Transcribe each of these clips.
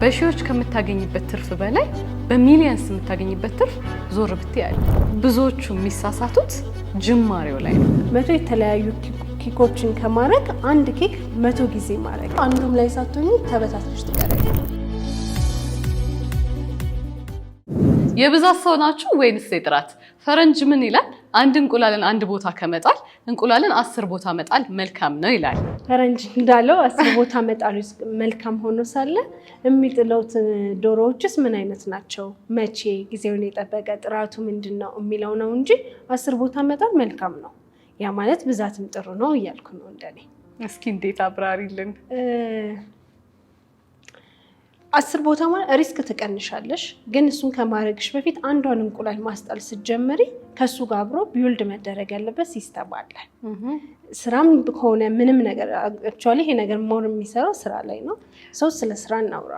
በሺዎች ከምታገኝበት ትርፍ በላይ በሚሊየንስ የምታገኝበት ትርፍ ዞር ብትያል። ብዙዎቹ የሚሳሳቱት ጅማሬው ላይ ነው። 100 የተለያዩ ኬኮችን ከማድረግ አንድ ኬክ 100 ጊዜ ማድረግ፣ አንዱም ላይ ሳትሆኚ ተበታትነሽ ትቀሪያለሽ። የብዛት ሰው ናችሁ ወይንስ የጥራት? ፈረንጅ ምን ይላል? አንድ እንቁላልን አንድ ቦታ ከመጣል እንቁላልን 10 ቦታ መጣል መልካም ነው ይላል። ፈረንጅ እንዳለው 10 ቦታ መጣሉ መልካም ሆኖ ሳለ የሚጥሉት ዶሮዎችስ ምን አይነት ናቸው? መቼ ጊዜውን የጠበቀ ጥራቱ ምንድነው የሚለው ነው እንጂ 10 ቦታ መጣል መልካም ነው። ያ ማለት ብዛትም ጥሩ ነው እያልኩ ነው እንደኔ። እስኪ እንዴት አብራሪልን? 10 ቦታ ማለት ሪስክ ትቀንሻለሽ፣ ግን እሱን ከማድረግሽ በፊት አንዷን እንቁላል ማስጣል ስትጀምሪ ከሱ ጋር አብሮ ቢውልድ መደረግ ያለበት ሲስተም አለ። ስራም ከሆነ ምንም ነገር አክቹአሊ ይሄ ነገር ሞር የሚሰራው ስራ ላይ ነው። ሰው ስለ ስራ እናውራ።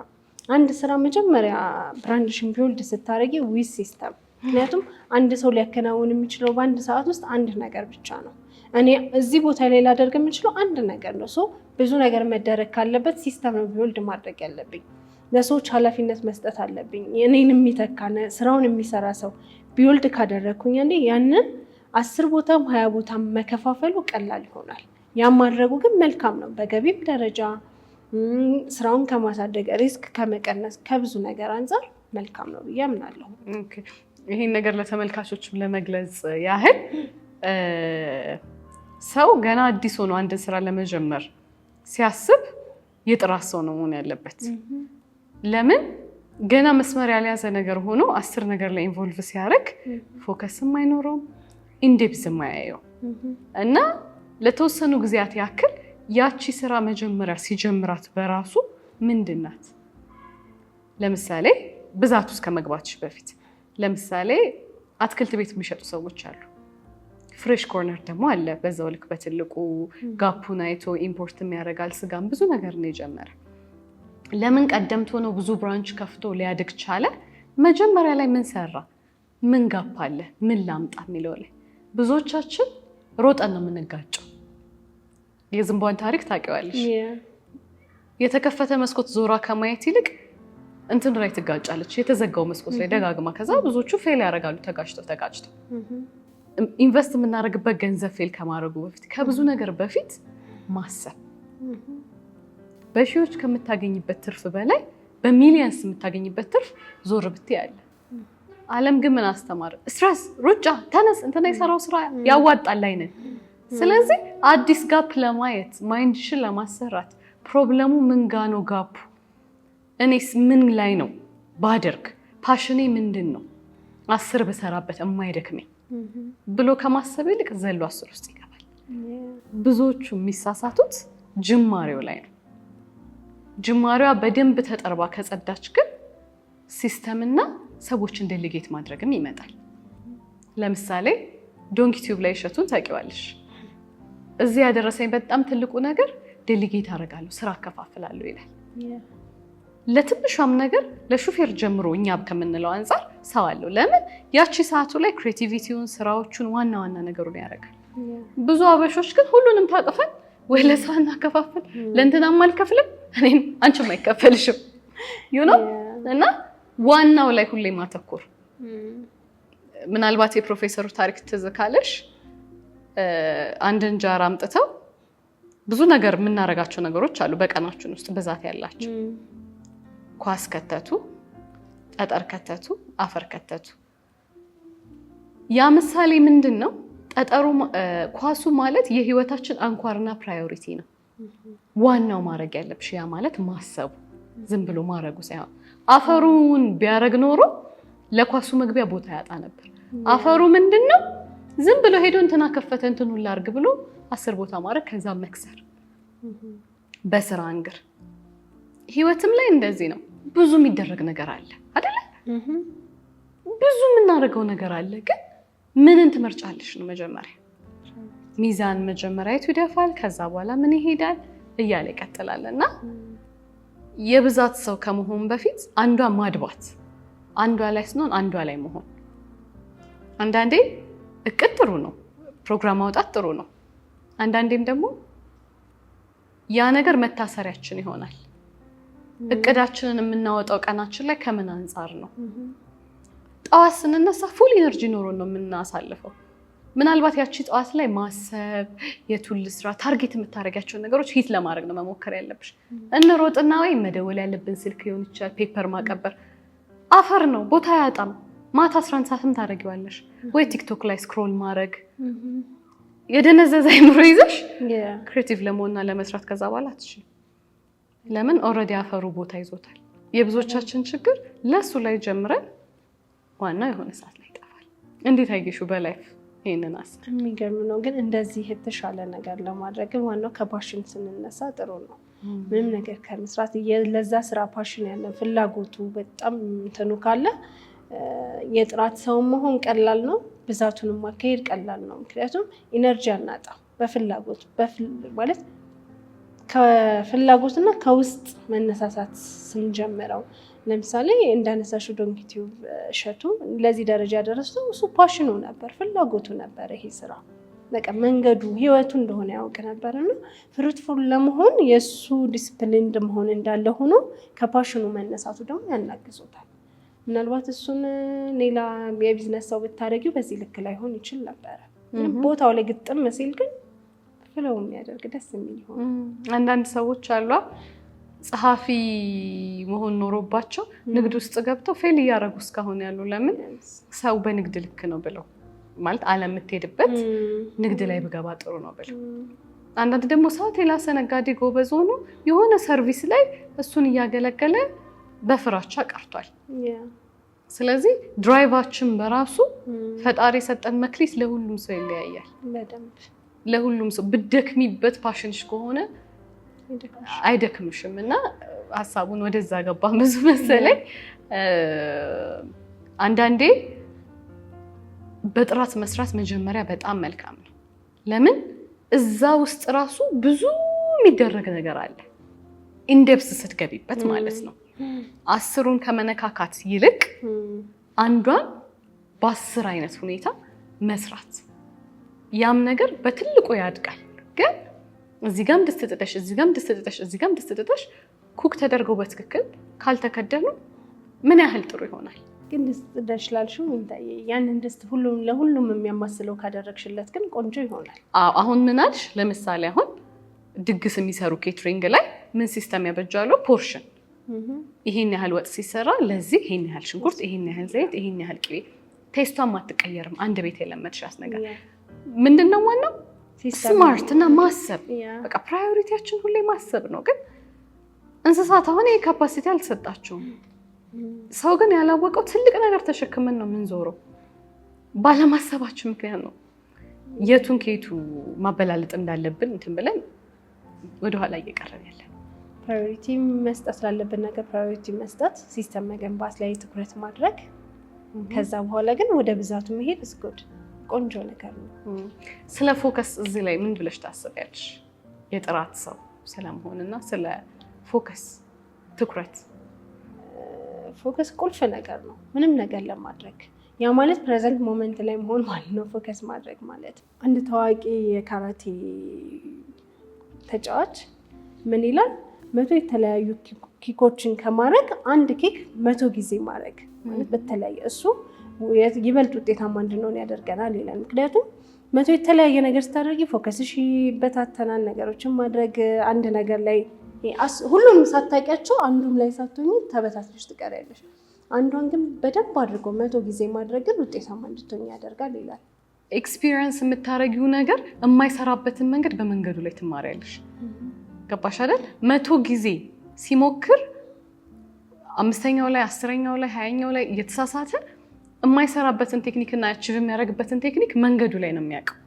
አንድ ስራ መጀመሪያ ብራንድሽን ቢውልድ ስታደርጊ ዊዝ ሲስተም፣ ምክንያቱም አንድ ሰው ሊያከናውን የሚችለው በአንድ ሰዓት ውስጥ አንድ ነገር ብቻ ነው። እኔ እዚህ ቦታ ላይ ላደርግ የምችለው አንድ ነገር ነው። ሶ ብዙ ነገር መደረግ ካለበት ሲስተም ነው ቢውልድ ማድረግ ያለብኝ። ለሰዎች ኃላፊነት መስጠት አለብኝ። እኔን የሚተካ ስራውን የሚሰራ ሰው ቢውልድ ካደረግኩኝ እንዴ ያንን 10 ቦታም 20 ቦታም መከፋፈሉ ቀላል ይሆናል። ያ ማድረጉ ግን መልካም ነው። በገቢም ደረጃ ስራውን ከማሳደግ ሪስክ ከመቀነስ ከብዙ ነገር አንፃር መልካም ነው ብዬ አምናለሁ። ኦኬ፣ ይሄን ነገር ለተመልካቾችም ለመግለጽ ያህል ሰው ገና አዲስ ሆኖ አንድን ስራ ለመጀመር ሲያስብ የጥራት ሰው ነው መሆን ያለበት። ለምን ገና መስመር ያልያዘ ነገር ሆኖ 10 ነገር ላይ ኢንቮልቭ ሲያደርግ ፎከስም አይኖረውም፣ ኢንዴፕዝም አያየው እና ለተወሰኑ ጊዜያት ያክል ያቺ ስራ መጀመሪያ ሲጀምራት በራሱ ምንድናት? ለምሳሌ ብዛት ውስጥ ከመግባትሽ በፊት ለምሳሌ አትክልት ቤት የሚሸጡ ሰዎች አሉ። ፍሬሽ ኮርነር ደግሞ አለ። በዛው ልክ በትልቁ ጋፑን አይቶ ኢምፖርትም ያደርጋል። ስጋም ብዙ ነገር ነው የጀመረ። ለምን ቀደምት ሆኖ ብዙ ብራንች ከፍቶ ሊያድግ ቻለ? መጀመሪያ ላይ ምን ሰራ? ምን ጋፕ አለ? ምን ላምጣ የሚለው ላይ ብዙዎቻችን ሮጠን ነው የምንጋጨው። የዝንቧን ታሪክ ታውቂዋለሽ? የተከፈተ መስኮት ዞራ ከማየት ይልቅ እንትን ላይ ትጋጫለች፣ የተዘጋው መስኮት ላይ ደጋግማ። ከዛ ብዙዎቹ ፌል ያደርጋሉ ተጋጭተው። ኢንቨስት የምናደርግበት ገንዘብ ፌል ከማድረጉ በፊት ከብዙ ነገር በፊት ማሰብ። በሺዎች ከምታገኝበት ትርፍ በላይ በሚሊየንስ የምታገኝበት ትርፍ ዞር ብትያለ። ዓለም ግን ምን አስተማረ? ስትረስ፣ ሩጫ፣ ተነስ፣ እንትና የሰራው ስራ ያዋጣል አይነት። ስለዚህ አዲስ ጋፕ ለማየት ማይንድሽን ለማሰራት ፕሮብለሙ ምን ጋ ነው ጋፑ? እኔስ ምን ላይ ነው ባደርግ? ፓሽኔ ምንድን ነው? 10 በሰራበት የማይደክመኝ ብሎ ከማሰብ ይልቅ ዘሎ 10 ውስጥ ይገባል። ብዙዎቹ የሚሳሳቱት ጅማሬው ላይ ነው። ጅማሬዋ በደንብ ተጠርባ ከጸዳች ግን ሲስተምና ሰዎችን ዴሊጌት ማድረግም ይመጣል። ለምሳሌ ዶንኪ ቲዩብ ላይ እሸቱን ታውቂዋለሽ? እዚህ ያደረሰኝ በጣም ትልቁ ነገር ዴሊጌት አደርጋለሁ፣ ስራ አከፋፍላለሁ ይላል። ለትንሿም ነገር ለሹፌር ጀምሮ እኛ ከምንለው አንፃር ሰው አለው። ለምን ያቺ ሰዓቱ ላይ ክሬቲቪቲውን፣ ስራዎቹን፣ ዋና ዋና ነገሩን ያደርጋል። ብዙ አበሾች ግን ሁሉንም ታጥፈን ወይ ለስራ እናከፋፍል፣ ለእንትናም አልከፍልም፣ እኔም አንቺም አይከፈልሽም እና ዋናው ላይ ሁሌ ማተኮር። ምናልባት የፕሮፌሰሩ ታሪክ ትዝ ካለሽ አንድ እንጀራ አምጥተው ብዙ ነገር የምናደርጋቸው ነገሮች አሉ በቀናችን ውስጥ ብዛት ያላቸው። ኳስ ከተቱ፣ ጠጠር ከተቱ፣ አፈር ከተቱ። ያ ምሳሌ ምንድን ነው? ጠጠሩ ኳሱ ማለት የህይወታችን አንኳርና ፕራዮሪቲ ነው። ዋናው ማድረግ ያለብሽ ያ ማለት ማሰቡ፣ ዝም ብሎ ማድረጉ ሳይሆን። አፈሩን ቢያደርግ ኖሮ ለኳሱ መግቢያ ቦታ ያጣ ነበር። አፈሩ ምንድን ነው? ዝም ብሎ ሄዶ እንትና ከፈተ እንትኑን ላርግ ብሎ 10 ቦታ ማድረግ፣ ከዛ መክሰር በስራ አንግር። ህይወትም ላይ እንደዚህ ነው። ብዙ የሚደረግ ነገር አለ አይደለ? ብዙ የምናደርገው ነገር አለ። ግን ምንን ትመርጫለሽ ነው መጀመሪያ። ሚዛን መጀመሪያ የቱ ይደፋል፣ ከዛ በኋላ ምን ይሄዳል እያለ ይቀጥላል። እና የብዛት ሰው ከመሆን በፊት አንዷ ማድባት፣ አንዷ ላይ ስንሆን አንዷ ላይ መሆን። አንዳንዴ እቅድ ጥሩ ነው፣ ፕሮግራም ማውጣት ጥሩ ነው። አንዳንዴም ደግሞ ያ ነገር መታሰሪያችን ይሆናል። እቅዳችንን የምናወጣው ቀናችን ላይ ከምን አንፃር ነው? ጠዋት ስንነሳ ፉል ኢነርጂ ኖሮን ነው የምናሳልፈው። ምናልባት ያቺ ጠዋት ላይ ማሰብ የቱል ስራ ታርጌት የምታደርጋቸውን ነገሮች ሂት ለማድረግ ነው መሞከር ያለብሽ። እንሮጥና ወይ መደወል ያለብን ስልክ ሊሆን ይችላል፣ ፔፐር ማቀበር አፈር ነው፣ ቦታ አያጣም። ማታ 11 ሰዓትም ታደርጊዋለሽ ወይ ቲክቶክ ላይ ስክሮል ማድረግ። የደነዘዘ አይምሮ ይዘሽ ክሬቲቭ ለመሆንና ለመስራት ከዛ በኋላ አትችይም። ለምን ኦልሬዲ አፈሩ ቦታ ይዞታል። የብዙዎቻችን ችግር ለሱ ላይ ጀምረን ዋናው የሆነ ሰዓት ላይ ይጠፋል። እንዴት አየሽው በላይፍ ይሄንን አስብ? የሚገርም ነው። ግን እንደዚህ የተሻለ ነገር ለማድረግ ዋናው ከፓሽን ስንነሳ ጥሩ ነው። ምንም ነገር ከመስራት ለዛ ስራ ፓሽን ያለን ፍላጎቱ በጣም እንትኑ ካለ የጥራት ሰው መሆን ቀላል ነው፣ ብዛቱንም ማካሄድ ቀላል ነው። ምክንያቱም ኢነርጂ አናጣም በፍላጎት ማለት ከፍላጎትና ከውስጥ መነሳሳት ስንጀምረው። ለምሳሌ እንዳነሳሽው ዶንኪ ቲዩብ እሸቱ ለዚህ ደረጃ ያደረሰው እሱ ፓሽኑ ነበር፣ ፍላጎቱ ነበር። ይሄ ስራ በቃ መንገዱ ህይወቱ እንደሆነ ያውቅ ነበርና ፍሩትፉል ለመሆን የሱ ዲስፕሊን መሆን እንዳለ ሆኖ ከፓሽኑ መነሳቱ ደግሞ ያናግዞታል። ምናልባት እሱን ሌላ የቢዝነስ ሰው ብታደርጊው በዚህ ልክ ላይሆን ይችል ነበረ። ቦታው ላይ ግጥም ሲል ግን ፍለው የሚያደርግ ደስ የሚል ይሆን። አንዳንድ ሰዎች አሉ ጸሐፊ መሆን ኖሮባቸው ንግድ ውስጥ ገብተው ፌል እያደረጉ እስካሁን ያሉ። ለምን ሰው በንግድ ልክ ነው ብለው ማለት ዓለም የምትሄድበት ንግድ ላይ ብገባ ጥሩ ነው ብለው። አንዳንድ ደግሞ ሰዓት የላሰ ነጋዴ ጎበዝ ሆኖ የሆነ ሰርቪስ ላይ እሱን እያገለገለ በፍራቻ ቀርቷል። ስለዚህ ድራይቫችን በራሱ ፈጣሪ የሰጠን መክሊት ለሁሉም ሰው ይለያያል። በደንብ ለሁሉም ሰው ብትደክሚበት ፓሽንሽ ከሆነ አይደክምሽም። እና ሀሳቡን ወደዛ ገባን ብዙ መሰለኝ። አንዳንዴ በጥራት መስራት መጀመሪያ በጣም መልካም ነው። ለምን እዛ ውስጥ ራሱ ብዙ የሚደረግ ነገር አለ፣ ኢንዴፕስ ስትገቢበት ማለት ነው። 10ሩን ከመነካካት ይልቅ አንዷን በ10 አይነት ሁኔታ መስራት፣ ያም ነገር በትልቁ ያድጋል። ግን እዚህ ጋም ድስት ጥደሽ እዚህ ጋም ድስት ጥደሽ እዚህ ጋም ድስት ጥደሽ ኩክ ተደርገው በትክክል ካልተከደኑ ምን ያህል ጥሩ ይሆናል። ግን ድስት ጥደሽ ላልሽው እንታየ ያንን ድስት ለሁሉም የሚያማስለው ካደረግሽለት ግን ቆንጆ ይሆናል። አሁን ምን አልሽ? ለምሳሌ አሁን ድግስ የሚሰሩ ኬትሪንግ ላይ ምን ሲስተም ያበጃሉ? ፖርሽን ይሄን ያህል ወጥ ሲሰራ ለዚህ ይሄን ያህል ሽንኩርት፣ ይሄን ያህል ዘይት፣ ይሄን ያህል ቅቤ። ቴስቷም አትቀየርም። አንድ ቤት የለመድሻት ነገር ምንድነው? ዋናው ስማርት እና ማሰብ። በቃ ፕራዮሪቲያችን ሁሌ ማሰብ ነው። ግን እንስሳት አሁን ይሄ ካፓሲቲ አልተሰጣቸውም። ሰው ግን ያላወቀው ትልቅ ነገር ተሸክመን ነው የምንዞረው። ባለማሰባችን ምክንያት ነው የቱን ከየቱ ማበላለጥ እንዳለብን እንትን ብለን ወደኋላ እየቀረን ያለን። ፕራዮሪቲ መስጠት ስላለብን ነገር ፕራዮሪቲ መስጠት፣ ሲስተም መገንባት ላይ ትኩረት ማድረግ፣ ከዛ በኋላ ግን ወደ ብዛቱ መሄድ እስጎድ ቆንጆ ነገር ነው። ስለ ፎከስ እዚህ ላይ ምን ብለሽ ታስቢያለሽ? የጥራት ሰው ስለመሆንና ስለ ፎከስ ትኩረት። ፎከስ ቁልፍ ነገር ነው ምንም ነገር ለማድረግ። ያ ማለት ፕሬዘንት ሞመንት ላይ መሆን ማለት ነው ፎከስ ማድረግ ማለት። አንድ ታዋቂ የካራቴ ተጫዋች ምን ይላል? 100 የተለያዩ ኪኮችን ከማድረግ አንድ ኪክ 100 ጊዜ ማድረግ ማለት በተለያየ እሱ ይበልጥ ውጤታማ እንድንሆን ያደርገናል ይላል። ምክንያቱም 100 የተለያየ ነገር ስታደርጊ ፎከስሽ ይበታተናል። ነገሮችን ማድረግ አንድ ነገር ላይ ሁሉንም ሳታውቂያቸው አንዱም ላይ ሳትሆኚ ተበታትነሽ ትቀሪያለሽ። አንዷን ግን በደንብ አድርጎ 100 ጊዜ ማድረግ ግን ውጤታማ እንድትሆኚ ያደርጋል ይላል። ኤክስፒሪየንስ የምታደርጊው ነገር የማይሰራበትን መንገድ በመንገዱ ላይ ትማሪያለሽ። ገባሽ አይደል? 100 ጊዜ ሲሞክር 5ኛው ላይ 10ኛው ላይ 20ኛው ላይ እየተሳሳተ የማይሰራበትን ቴክኒክና አቺቭ የሚያደርግበትን ቴክኒክ መንገዱ ላይ ነው የሚያውቀው።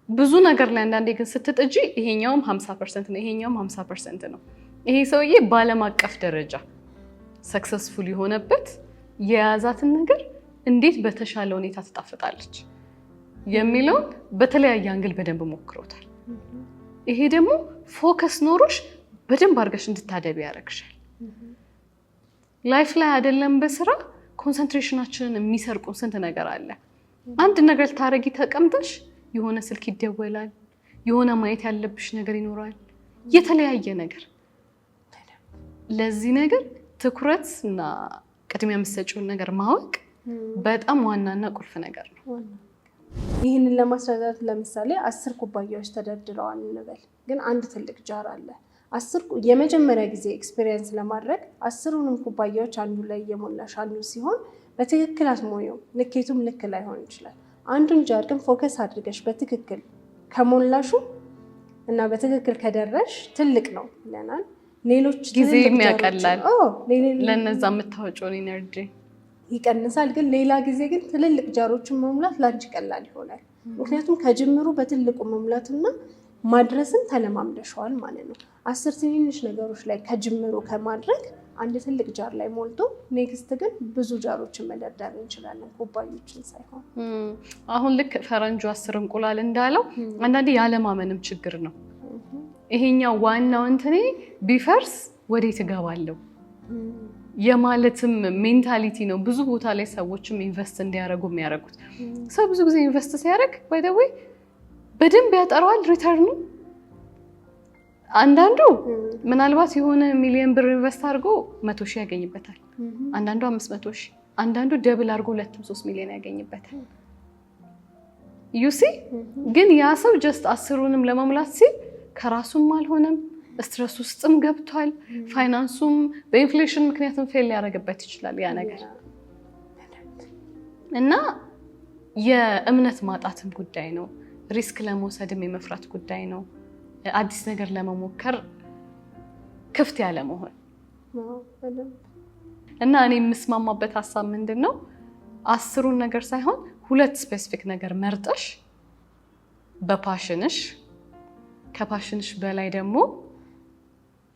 ብዙ ነገር ላይ አንዳንዴ ግን ስትጥጂ ይሄኛውም 50% ነው፣ ይሄኛውም 50% ነው። ይሄ ሰውዬ በዓለም አቀፍ ደረጃ ሰክሰስፉል የሆነበት የያዛትን ነገር እንዴት በተሻለ ሁኔታ ትጣፍጣለች የሚለውን በተለያየ አንግል በደንብ ሞክሮታል። ይሄ ደግሞ ፎከስ ኖሮሽ በደንብ አድርገሽ እንድታደቢ ያደርግሻል። ላይፍ ላይ አይደለም በስራ ኮንሰንትሬሽናችንን የሚሰርቁን ስንት ነገር አለ። አንድ ነገር ልታረጊ ተቀምጠሽ የሆነ ስልክ ይደወላል፣ የሆነ ማየት ያለብሽ ነገር ይኖራል፣ የተለያየ ነገር። ለዚህ ነገር ትኩረት እና ቅድሚያ የምትሰጪውን ነገር ማወቅ በጣም ዋናና ቁልፍ ነገር ነው። ይህንን ለማስረዳት ለምሳሌ 10 ኩባያዎች ተደርድረዋል እንበል፣ ግን አንድ ትልቅ ጃር አለ። የመጀመሪያ ጊዜ ኤክስፔሪየንስ ለማድረግ 10ሩንም ኩባያዎች አንዱ ላይ እየሞላሽ አንዱ ሲሆን በትክክል አትሞዩ፣ ልኬቱም ልክ ላይሆን ይችላል። አንዱን ጃር ግን ፎከስ አድርገሽ በትክክል ከሞላሹ እና በትክክል ከደረሽ ትልቅ ነው ብለናል። ሌሎች ጊዜ የሚያቀላል፣ ለነዛ የምታወጪውን ኢነርጂ ይቀንሳል። ግን ሌላ ጊዜ ግን ትልልቅ ጃሮችን መሙላት ላንቺ ቀላል ይሆናል። ምክንያቱም ከጅምሩ በትልቁ መሙላትና ማድረስን ተለማምደሽዋል ማለት ነው። 10 ትንንሽ ነገሮች ላይ ከጅምሩ ከማድረግ አንድ ትልቅ ጃር ላይ ሞልቶ ኔክስት ግን ብዙ ጃሮችን መደርደር እንችላለን፣ ኩባዮችን ሳይሆን። አሁን ልክ ፈረንጁ 10 እንቁላል እንዳለው አንዳንዴ ያለማመንም ችግር ነው። ይሄኛው ዋናው እንትኔ ቢፈርስ ወዴት እገባለሁ የማለትም ሜንታሊቲ ነው። ብዙ ቦታ ላይ ሰዎችም ኢንቨስት እንዲያደርጉ የሚያደርጉት ሰው ብዙ ጊዜ ኢንቨስት ሲያደርግ ባይ ዘ ዌይ በደንብ ያጠራዋል ሪተርኑ። አንዳንዱ ምናልባት የሆነ ሚሊዮን ብር ኢንቨስት አድርጎ 100,000 ያገኝበታል። አንዳንዱ 500,000፣ አንዳንዱ ደብል አድርጎ 2-3 ሚሊዮን ያገኝበታል። ዩሲ ግን ያ ሰው ጀስት 10ሩንም ለመሙላት ሲል ከራሱም አልሆነም፣ ስትረስ ውስጥም ገብቷል። ፋይናንሱም በኢንፍሌሽን ምክንያትም ፌል ሊያደርግበት ይችላል ያ ነገር እና የእምነት ማጣትም ጉዳይ ነው። ሪስክ ለመውሰድም የመፍራት ጉዳይ ነው። አዲስ ነገር ለመሞከር ክፍት ያለ መሆን እና እኔ የምስማማበት ሀሳብ ምንድን ነው 10ሩን ነገር ሳይሆን 2 ስፔሲፊክ ነገር መርጠሽ በፓሽንሽ ከፓሽንሽ በላይ ደግሞ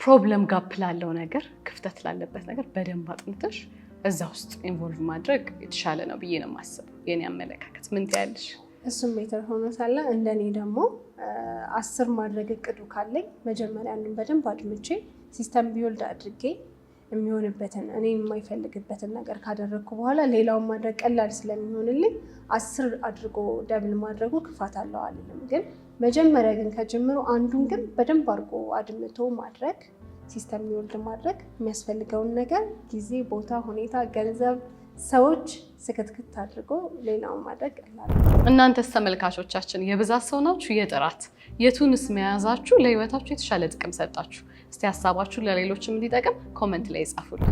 ፕሮብለም ጋፕ ላለው ነገር ክፍተት ላለበት ነገር በደንብ አጥንተሽ እዛ ውስጥ ኢንቮልቭ ማድረግ የተሻለ ነው ብዬ ነው የማስበው። የኔ አመለካከት ምን ትያለሽ? እሱም ሜተር ሆኖ ሳለ እንደኔ ደግሞ 10 ማድረግ እቅዱ ካለኝ መጀመሪያ አንዱን በደንብ አድምቼ ሲስተም ቢውልድ አድርጌ የሚሆንበትን እኔ የማይፈልግበትን ነገር ካደረግኩ በኋላ ሌላውን ማድረግ ቀላል ስለሚሆንልኝ 10 አድርጎ ደብል ማድረጉ ክፋት አለው አልልም። ግን መጀመሪያ ግን ከጀምሮ አንዱን ግን በደንብ አድርጎ አድምቶ ማድረግ፣ ሲስተም ቢውልድ ማድረግ፣ የሚያስፈልገውን ነገር ጊዜ፣ ቦታ፣ ሁኔታ፣ ገንዘብ፣ ሰዎች ስክትክት አድርጎ ሌላውን ማድረግ ቀላል። እናንተስ ተመልካቾቻችን የብዛት ሰው ናችሁ የጥራት የቱንስ መያዛችሁ ለህይወታችሁ የተሻለ ጥቅም ሰጣችሁ? እስቲ ሀሳባችሁ ለሌሎችም እንዲጠቅም ኮመንት ላይ ጻፉልን።